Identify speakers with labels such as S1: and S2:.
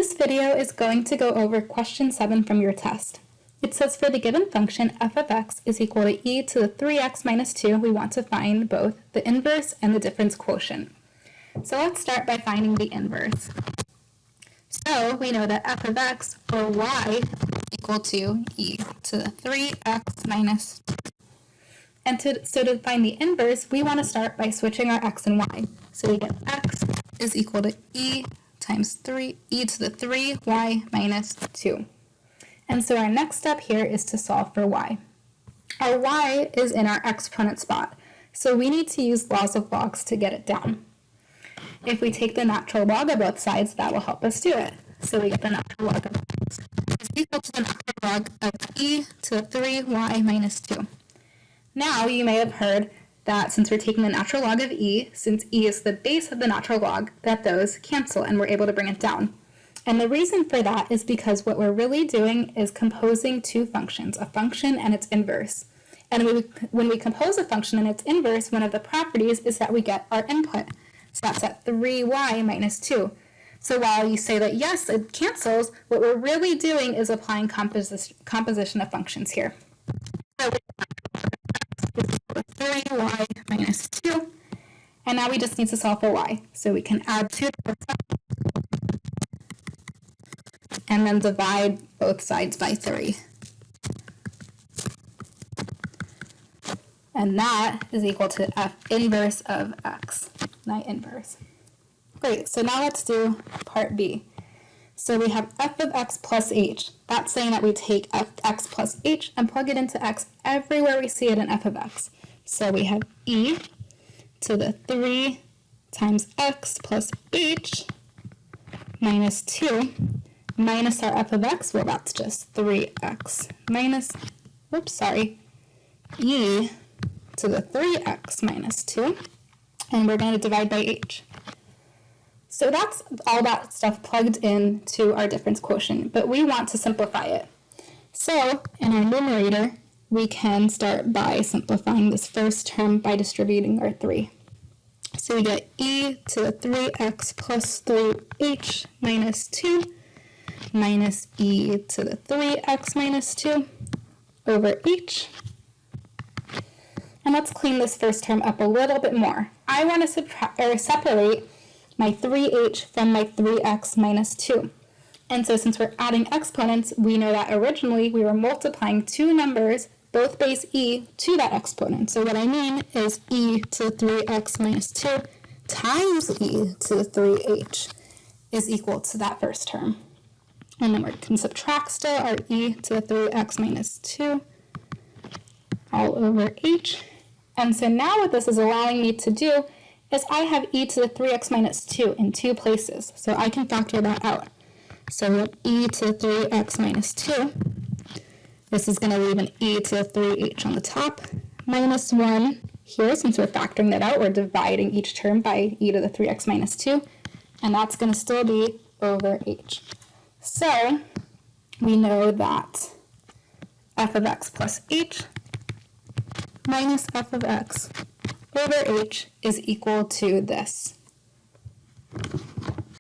S1: This video is going to go over question 7 from your test. It says for the given function f of x is equal to e to the 3x minus 2, we want to find both the inverse and the difference quotient. So let's start by finding the inverse. So we know that f of x, or y, is equal to e to the 3x minus 2. And to find the inverse, we want to start by switching our x and y. So we get x is equal to e times 3e to the 3y minus 2. And so our next step here is to solve for y. Our y is in our exponent spot, so we need to use laws of logs to get it down. If we take the natural log of both sides, that will help us do it. So we get the natural log of x is equal to the natural log of e to the 3y minus 2. Now you may have heard that since we're taking the natural log of e, since e is the base of the natural log, that those cancel and we're able to bring it down. And the reason for that is because what we're really doing is composing two functions, a function and its inverse. And when we compose a function and its inverse, one of the properties is that we get our input. So that's at 3y minus 2. So while you say that yes, it cancels, what we're really doing is applying composition of functions here. So 3y minus 2, and now we just need to solve for y. So we can add 2 to both sides, and then divide both sides by 3. And that is equal to f inverse of x, my inverse. Great, so now let's do part B. So we have f of x plus h. That's saying that we take x plus h and plug it into x everywhere we see it in f of x. So we have e to the 3 times x plus h minus 2 minus our f of x. Well, that's just 3x minus, e to the 3x minus 2. And we're going to divide by h. So that's all that stuff plugged into our difference quotient, but we want to simplify it. So in our numerator, we can start by simplifying this first term by distributing our 3. So we get e to the 3x plus 3h minus 2 minus e to the 3x minus 2 over h. And let's clean this first term up a little bit more. I want to separate my 3h from my 3x minus 2. And so since we're adding exponents, we know that originally we were multiplying two numbers, both base e, to that exponent. So what I mean is e to the 3x minus 2 times e to the 3h is equal to that first term. And then we can subtract still our e to the 3x minus 2 all over h. And so now what this is allowing me to do is I have e to the 3x minus 2 in two places, so I can factor that out. So we have e to the 3x minus 2. This is going to leave an e to the 3h on the top, minus 1 here. Since we're factoring that out, we're dividing each term by e to the 3x minus 2, and that's going to still be over h. So we know that f of x plus h minus f of x over h is equal to this.